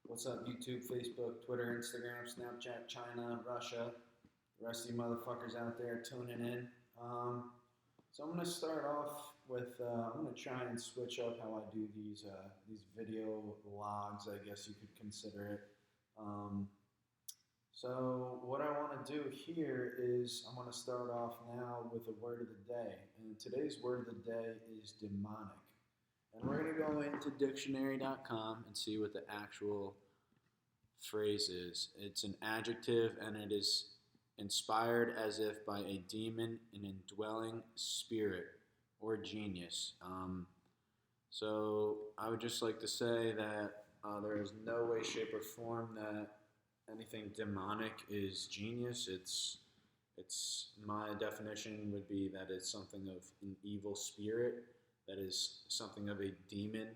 What's up, YouTube, Facebook, Twitter, Instagram, Snapchat, China, Russia, the rest of you motherfuckers out there tuning in. So I'm gonna start off with I'm gonna try and switch up how I do these video logs, I guess you could consider it. Um, so what I want to do here is I'm going to start off now with a word of the day, and today's word of the day is demonic. And we're going to go into dictionary.com and see what the actual phrase is. It's an adjective and it is inspired as if by a demon, an indwelling spirit, or genius. So I would just like to say that there is no way, shape, or form that anything demonic is genius. It's my definition would be that it's something of an evil spirit, that is something of a demon,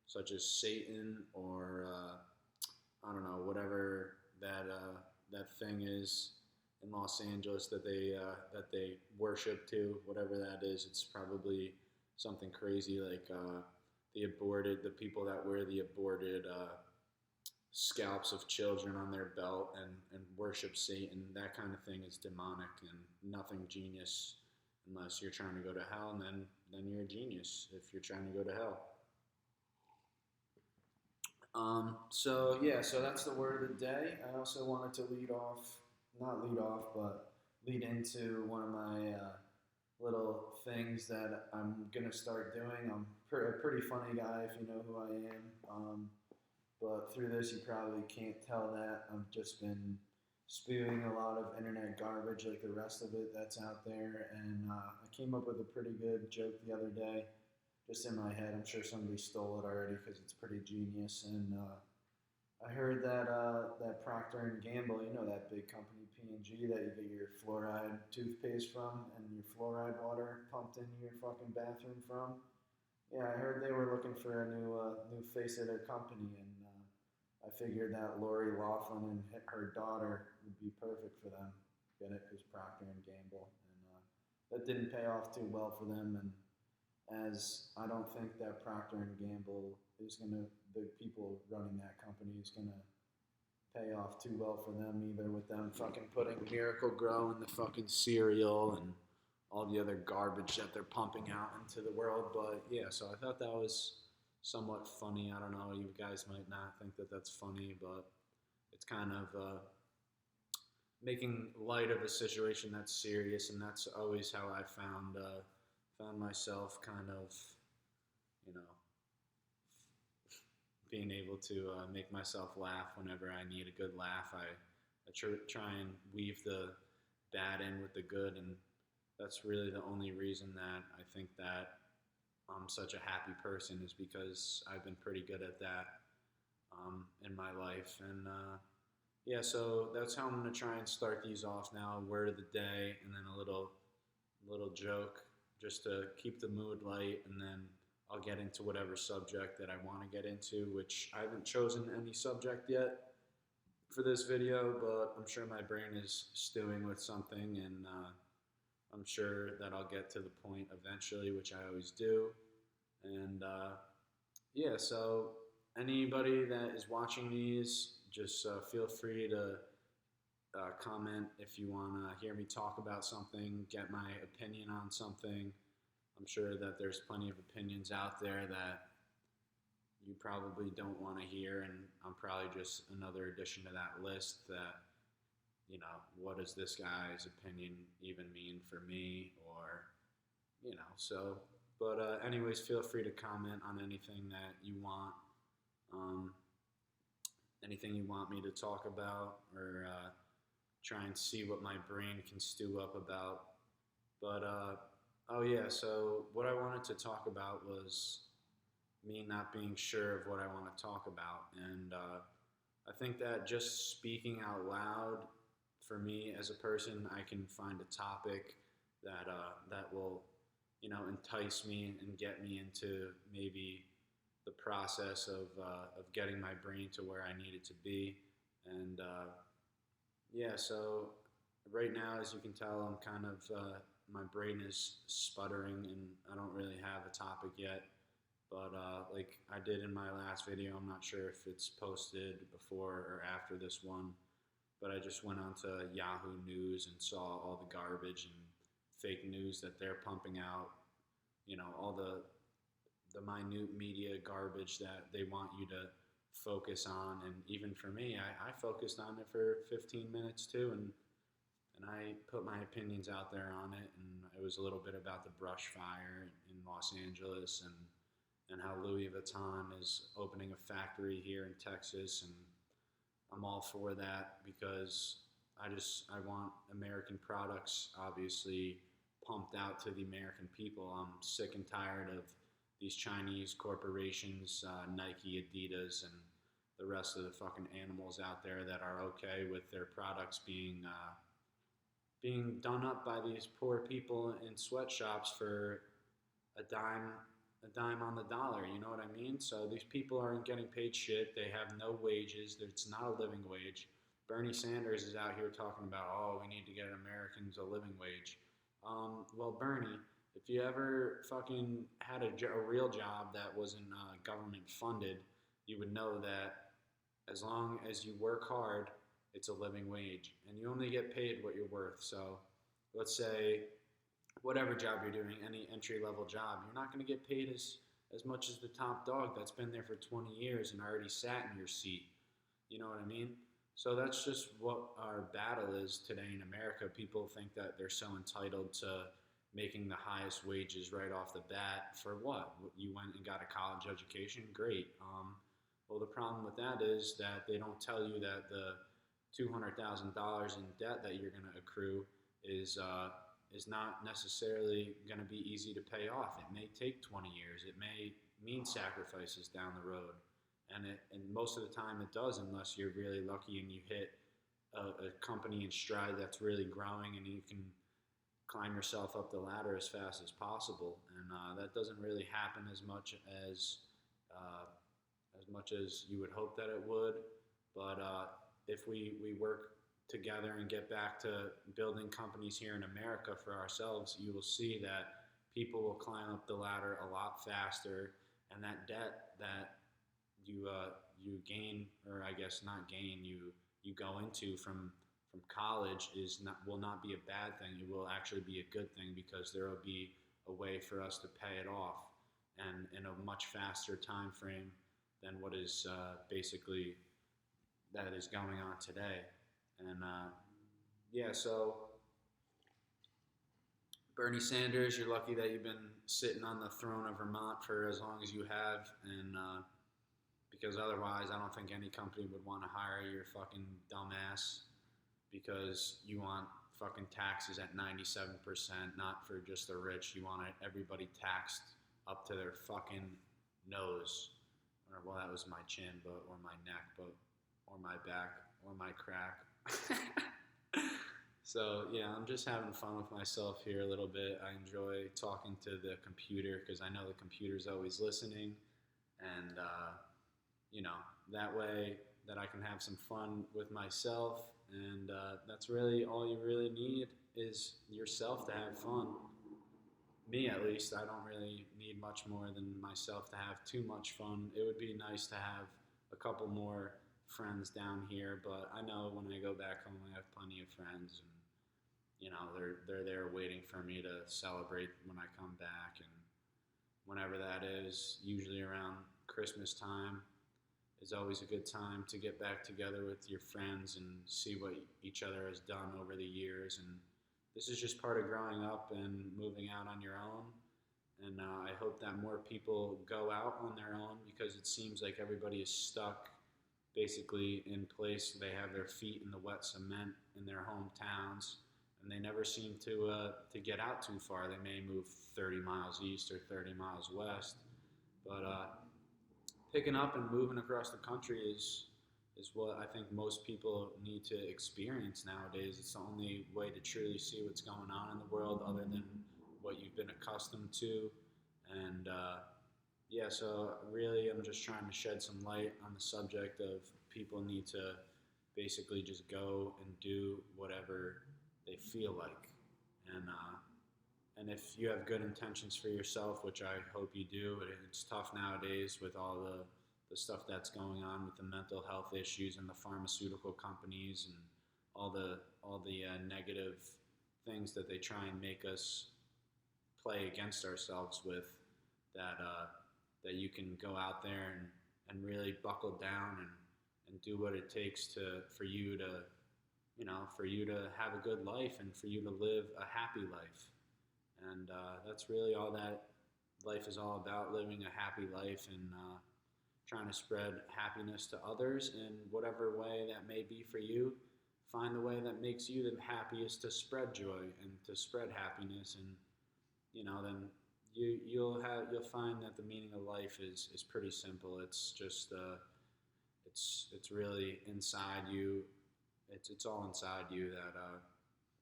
such as Satan or I don't know, whatever that thing is in Los Angeles that they worship to, whatever that is. It's probably something crazy like the people that wear the aborted scalps of children on their belt and worship Satan. That kind of thing is demonic and nothing genius unless you're trying to go to hell, and then you're a genius if you're trying to go to hell. So that's the word of the day. I also wanted to but lead into one of my little things that I'm gonna start doing. I'm a pretty funny guy if you know who I am. But through this, you probably can't tell that I've just been spewing a lot of internet garbage like the rest of it that's out there. And I came up with a pretty good joke the other day, just in my head. I'm sure somebody stole it already because it's pretty genius. And I heard that Procter and Gamble, you know that big company P&G that you get your fluoride toothpaste from and your fluoride water pumped into your fucking bathroom from. Yeah, I heard they were looking for a new face of their company, and I figured that Lori Laughlin and her daughter would be perfect for them. Get it? Because Procter and Gamble, and that didn't pay off too well for them. And as I don't think that Procter and Gamble is gonna, the people running that company is gonna pay off too well for them either, with them fucking putting Miracle Grow in the fucking cereal and all the other garbage that they're pumping out into the world. But yeah, so I thought that was somewhat funny. I don't know, you guys might not think that that's funny, but it's kind of making light of a situation that's serious, and that's always how I found myself kind of, you know, being able to make myself laugh whenever I need a good laugh. I try and weave the bad in with the good, and that's really the only reason that I think that I'm such a happy person, is because I've been pretty good at that in my life. And yeah, so that's how I'm going to try and start these off now. Word of the day, and then a little joke just to keep the mood light, and then I'll get into whatever subject that I want to get into, which I haven't chosen any subject yet for this video, but I'm sure my brain is stewing with something, and I'm sure that I'll get to the point eventually, which I always do. And yeah, so anybody that is watching these, just feel free to comment if you want to hear me talk about something, get my opinion on something. I'm sure that there's plenty of opinions out there that you probably don't want to hear, and I'm probably just another addition to that list that, you know, what does this guy's opinion even mean for me, or, you know, so, but anyways, feel free to comment on anything that you want, anything you want me to talk about, or try and see what my brain can stew up about. But oh yeah, so what I wanted to talk about was me not being sure of what I want to talk about. And I think that just speaking out loud, for me as a person, I can find a topic that will, you know, entice me and get me into maybe the process of getting my brain to where I need it to be. And yeah, so right now, as you can tell, I'm kind of my brain is sputtering, and I don't really have a topic yet But like I did in my last video, I'm not sure if it's posted before or after this one, but I just went onto Yahoo News and saw all the garbage and fake news that they're pumping out. You know, all the minute media garbage that they want you to focus on. And even for me, I focused on it for 15 minutes too, and I put my opinions out there on it. And it was a little bit about the brush fire in Los Angeles and how Louis Vuitton is opening a factory here in Texas, and I'm all for that because I want American products obviously pumped out to the American people. I'm sick and tired of these Chinese corporations, Nike, Adidas, and the rest of the fucking animals out there that are okay with their products being done up by these poor people in sweatshops for a dime on the dollar. You know what I mean? So these people aren't getting paid shit. They have no wages. It's not a living wage. Bernie Sanders is out here talking about, oh, we need to get Americans a living wage. Well, Bernie, if you ever fucking had a real job that wasn't government funded, you would know that as long as you work hard, it's a living wage, and you only get paid what you're worth. So let's say whatever job you're doing, any entry level job, you're not going to get paid as much as the top dog that's been there for 20 years and already sat in your seat. You know what I mean? So that's just what our battle is today in America. People think that they're so entitled to making the highest wages right off the bat. For what? You went and got a college education? Great. Well, the problem with that is that they don't tell you that the $200,000 in debt that you're going to accrue is not necessarily going to be easy to pay off. It may take 20 years. It may mean sacrifices down the road. And most of the time it does, unless you're really lucky and you hit a company in stride that's really growing and you can climb yourself up the ladder as fast as possible. And that doesn't really happen as much as you would hope that it would. But if we work together and get back to building companies here in America for ourselves, you will see that people will climb up the ladder a lot faster, and that debt that you gain, or I guess not gain, you go into from college will not be a bad thing. It will actually be a good thing because there will be a way for us to pay it off, and in a much faster time frame than what is basically that is going on today. And yeah, so Bernie Sanders, you're lucky that you've been sitting on the throne of Vermont for as long as you have, and because otherwise I don't think any company would want to hire your fucking dumbass because you want fucking taxes at 97%, not for just the rich. You want everybody taxed up to their fucking nose. Or, well, that was my chin, or my neck, or my back, or my crack. So yeah, I'm just having fun with myself here a little bit. I enjoy talking to the computer because I know the computer's always listening, and that way that I can have some fun with myself. And that's really all you really need is yourself to have fun. Me, at least, I don't really need much more than myself to have too much fun. It would be nice to have a couple more friends down here, but I know when I go back home, I have plenty of friends, and they're there waiting for me to celebrate when I come back. And whenever that is, usually around Christmas time, is always a good time to get back together with your friends and see what each other has done over the years. And this is just part of growing up and moving out on your own. And I hope that more people go out on their own, because it seems like everybody is stuck basically in place. They have their feet in the wet cement in their hometowns, and they never seem to get out too far. They may move 30 miles east or 30 miles west, but picking up and moving across the country is what I think most people need to experience nowadays. It's the only way to truly see what's going on in the world other than what you've been accustomed to. And yeah, so really I'm just trying to shed some light on the subject of people need to basically just go and do whatever they feel like. And if you have good intentions for yourself, which I hope you do, it's tough nowadays with all the stuff that's going on with the mental health issues and the pharmaceutical companies and all the negative things that they try and make us play against ourselves with. That you can go out there and really buckle down and do what it takes for you to for you to have a good life and for you to live a happy life. And that's really all that life is all about, living a happy life and trying to spread happiness to others in whatever way that may be for you. Find the way that makes you the happiest to spread joy and to spread happiness, and then you'll find that the meaning of life is pretty simple. It's just it's really inside you. It's all inside you, that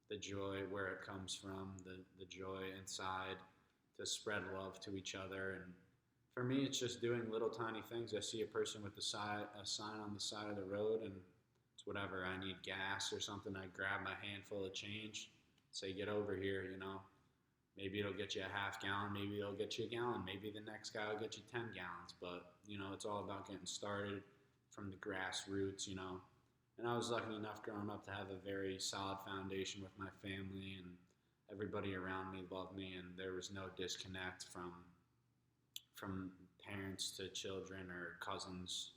the joy, where it comes from, the joy inside to spread love to each other. And for me, it's just doing little tiny things. I see a person with a sign on the side of the road, and it's whatever. I need gas or something. I grab my handful of change, say, get over here, Maybe it'll get you a half gallon, maybe it'll get you a gallon, maybe the next guy will get you 10 gallons. But, it's all about getting started from the grassroots, And I was lucky enough growing up to have a very solid foundation with my family, and everybody around me loved me, and there was no disconnect from parents to children or cousins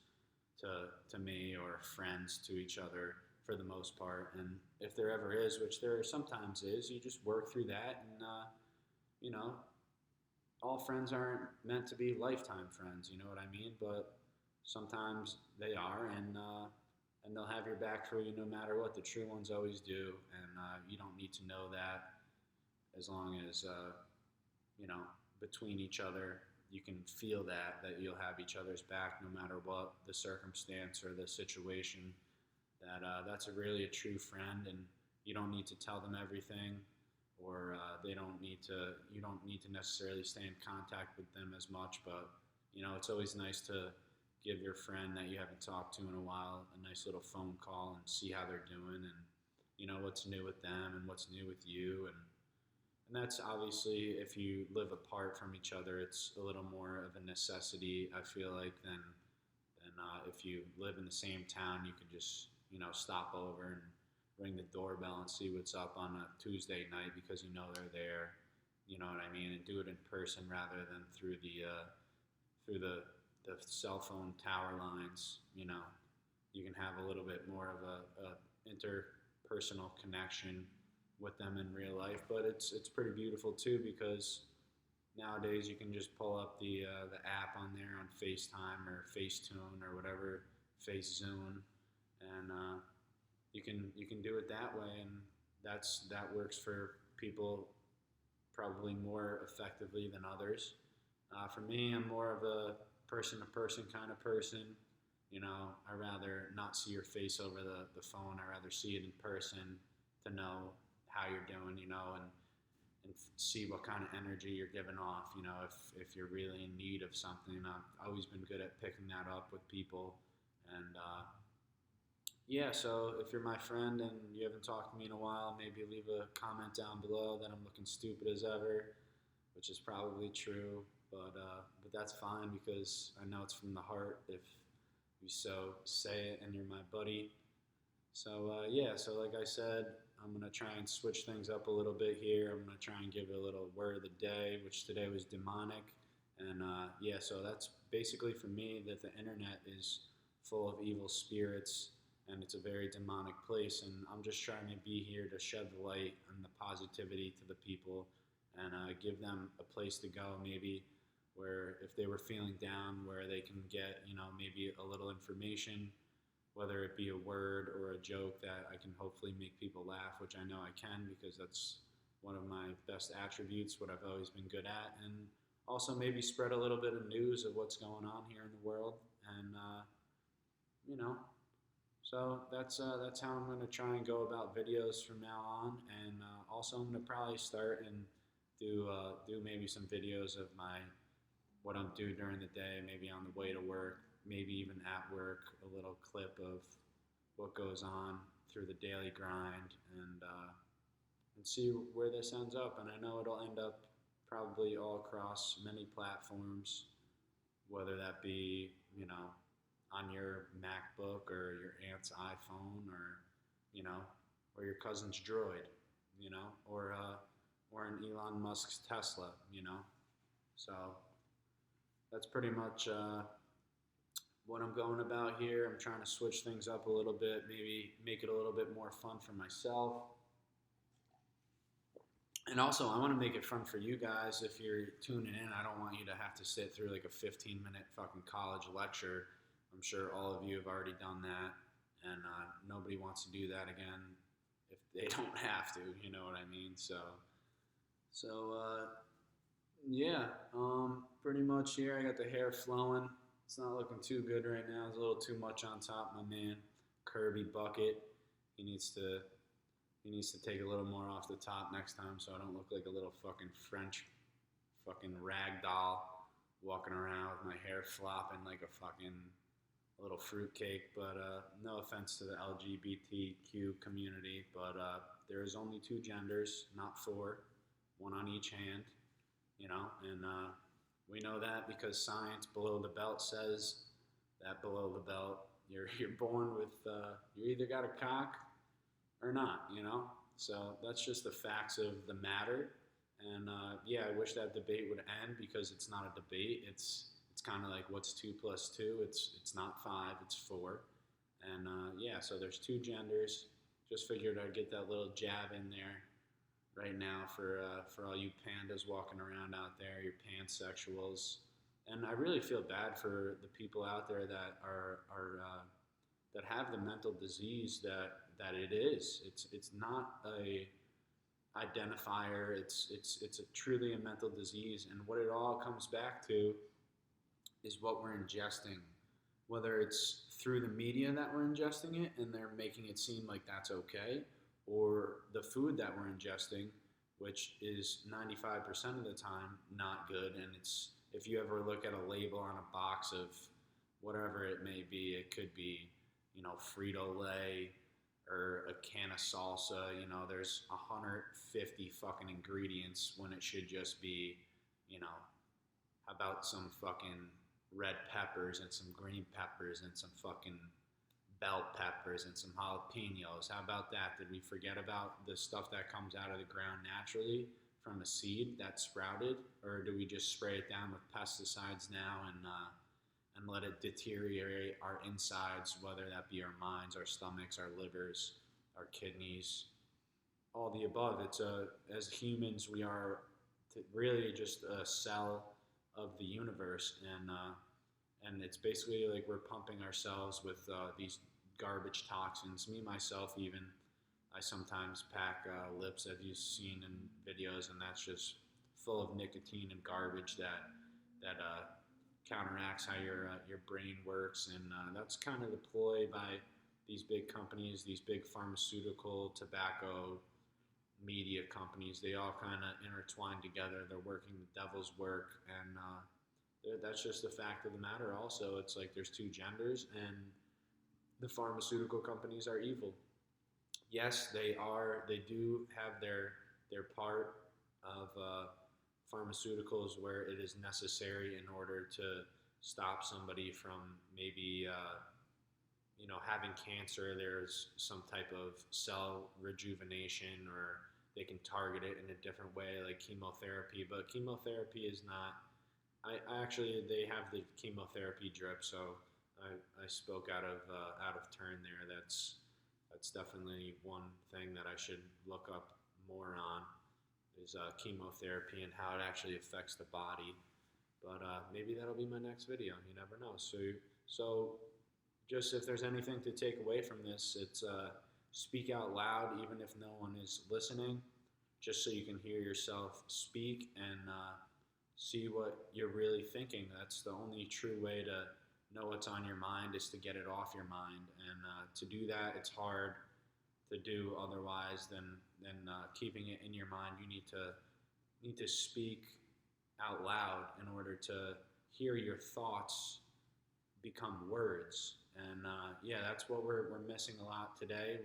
to me, or friends to each other for the most part. And if there ever is, which there sometimes is, you just work through that. And all friends aren't meant to be lifetime friends, you know what I mean? But sometimes they are, and they'll have your back for you no matter what. The true ones always do, and you don't need to know that. As long as between each other, you can feel that you'll have each other's back no matter what the circumstance or the situation. That's really a true friend, and you don't need to tell them everything, or you don't need to necessarily stay in contact with them as much. But it's always nice to give your friend that you haven't talked to in a while a nice little phone call and see how they're doing, and what's new with them and what's new with you. And that's obviously, if you live apart from each other, it's a little more of a necessity, I feel like, than if you live in the same town. You could just stop over and ring the doorbell and see what's up on a Tuesday night because they're there. You know what I mean? And do it in person rather than through the cell phone tower lines. You can have a little bit more of a interpersonal connection with them in real life. But it's pretty beautiful too, because nowadays you can just pull up the app on there on FaceTime or Facetune or whatever, FaceZoom, and you can do it that way, and that works for people probably more effectively than others. For me, I'm more of a person-to-person kind of person. I rather not see your face over the phone. I rather see it in person to know how you're doing, and see what kind of energy you're giving off. If you're really in need of something. I've always been good at picking that up with people. And yeah, so if you're my friend and you haven't talked to me in a while, maybe leave a comment down below that I'm looking stupid as ever, which is probably true. But that's fine, because I know it's from the heart if you so say it and you're my buddy. So yeah, so like I said, I'm going to try and switch things up a little bit here. I'm going to try and give it a little word of the day, which today was demonic. And yeah, so that's basically for me, that the internet is full of evil spirits, and it's a very demonic place. And I'm just trying to be here to shed the light and the positivity to the people, and give them a place to go, maybe where if they were feeling down, where they can get, maybe a little information, whether it be a word or a joke that I can hopefully make people laugh, which I know I can, because that's one of my best attributes, what I've always been good at. And also maybe spread a little bit of news of what's going on here in the world. And, so that's how I'm going to try and go about videos from now on. And also I'm going to probably start and do maybe some videos of what I'm doing during the day, maybe on the way to work, maybe even at work, a little clip of what goes on through the daily grind. And and see where this ends up. And I know it'll end up probably all across many platforms, whether that be, on your MacBook or your aunt's iPhone or, you know, or your cousin's Droid, or an Elon Musk's Tesla. So that's pretty much what I'm going about here. I'm trying to switch things up a little bit, maybe make it a little bit more fun for myself. And also, I want to make it fun for you guys if you're tuning in. I don't want you to have to sit through like a 15-minute fucking college lecture. I'm sure all of you have already done that, and nobody wants to do that again if they don't have to. You know what I mean? So yeah. Pretty much here. I got the hair flowing. It's not looking too good right now. It's a little too much on top. My man, Kirby Bucket. He needs to take a little more off the top next time, so I don't look like a little fucking French fucking rag doll walking around with my hair flopping like a little fruitcake. But no offense to the LGBTQ community, but there is only two genders, not four, one on each hand, and we know that because science below the belt says that below the belt you're born with you either got a cock or not. So that's just the facts of the matter. And yeah, I wish that debate would end because it's not a debate. It's kind of like what's 2 plus 2. It's not 5, it's 4. And yeah, so there's two genders. Just figured I'd get that little jab in there right now for all you pandas walking around out there, your pansexuals. And I really feel bad for the people out there that are that have the mental disease that it is. It's not a identifier. It's a truly a mental disease, and what it all comes back to is what we're ingesting, whether it's through the media that we're ingesting it and they're making it seem like that's okay, or the food that we're ingesting, which is 95% of the time not good. And it's, if you ever look at a label on a box of whatever it may be, it could be, Frito-Lay or a can of salsa, there's 150 fucking ingredients when it should just be, how about some fucking red peppers and some green peppers and some fucking bell peppers and some jalapenos. How about that? Did we forget about the stuff that comes out of the ground naturally from a seed that sprouted? Or do we just spray it down with pesticides now and let it deteriorate our insides, whether that be our minds, our stomachs, our livers, our kidneys, all the above? It's as humans, we are really just a cell of the universe, and it's basically like we're pumping ourselves with these garbage toxins. Me myself, even, I sometimes pack lips, as you've seen in videos, and that's just full of nicotine and garbage that counteracts how your brain works. And that's kind of the ploy by these big companies, these big pharmaceutical, tobacco, media companies. They all kind of intertwine together. They're working the devil's work, and that's just the fact of the matter. Also, it's like there's two genders, and the pharmaceutical companies are evil. Yes, they are. They do have their part of pharmaceuticals where it is necessary in order to stop somebody from maybe having cancer. There's some type of cell rejuvenation, or they can target it in a different way, like chemotherapy. But chemotherapy is not. I actually, they have the chemotherapy drip, so I spoke out of turn there. That's definitely one thing that I should look up more on, is chemotherapy and how it actually affects the body. But maybe that'll be my next video. You never know. So just if there's anything to take away from this, it's speak out loud, even if no one is listening, just so you can hear yourself speak and see what you're really thinking. That's the only true way to know what's on your mind, is to get it off your mind. And to do that, it's hard to do otherwise than keeping it in your mind. You need to speak out loud in order to hear your thoughts become words. And yeah, that's what we're missing a lot today.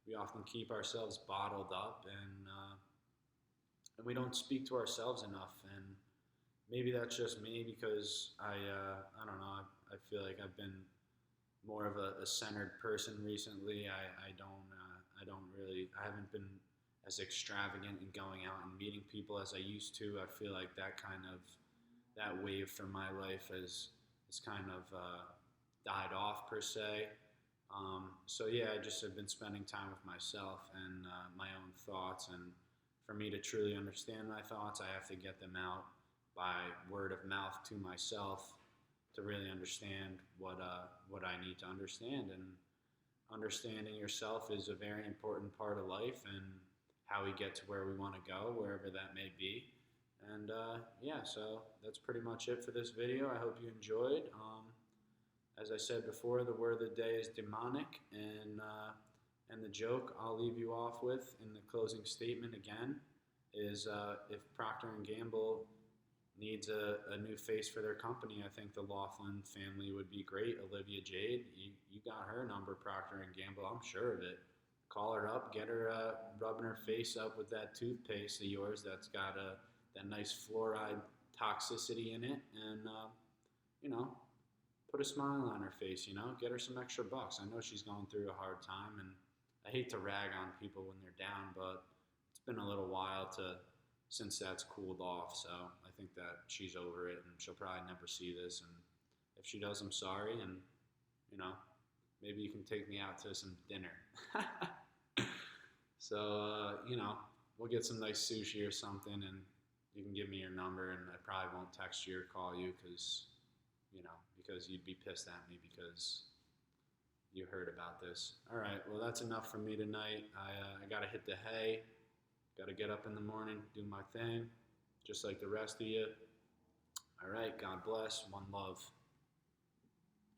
we often keep ourselves bottled up, and we don't speak to ourselves enough. And maybe that's just me because I don't know. I feel like I've been more of a centered person recently. I don't really I haven't been as extravagant in going out and meeting people as I used to. I feel like that wave from my life has kind of died off per se. So yeah, I just have been spending time with myself and my own thoughts. And for me to truly understand my thoughts, I have to get them out by word of mouth to myself to really understand what I need to understand. And understanding yourself is a very important part of life and how we get to where we want to go, wherever that may be. And yeah, so that's pretty much it for this video. I hope you enjoyed. As I said before, the word of the day is demonic, and the joke I'll leave you off with in the closing statement again is if Procter and Gamble needs a new face for their company, I think the Laughlin family would be great. Olivia Jade, you got her number, Procter and Gamble. I'm sure of it. Call her up, get her rubbing her face up with that toothpaste of yours that's got that nice fluoride toxicity in it, and you know, put a smile on her face. Get her some extra bucks. I know she's going through a hard time, and I hate to rag on people when they're down, but it's been a little while since that's cooled off. So I think that she's over it, and she'll probably never see this. And if she does, I'm sorry, and maybe you can take me out to some dinner. So we'll get some nice sushi or something, and you can give me your number, and I probably won't text you or call you because you'd be pissed at me because you heard about this. All right, well, that's enough for me tonight. I got to hit the hay. Got to get up in the morning, do my thing, just like the rest of you. All right, God bless. One love.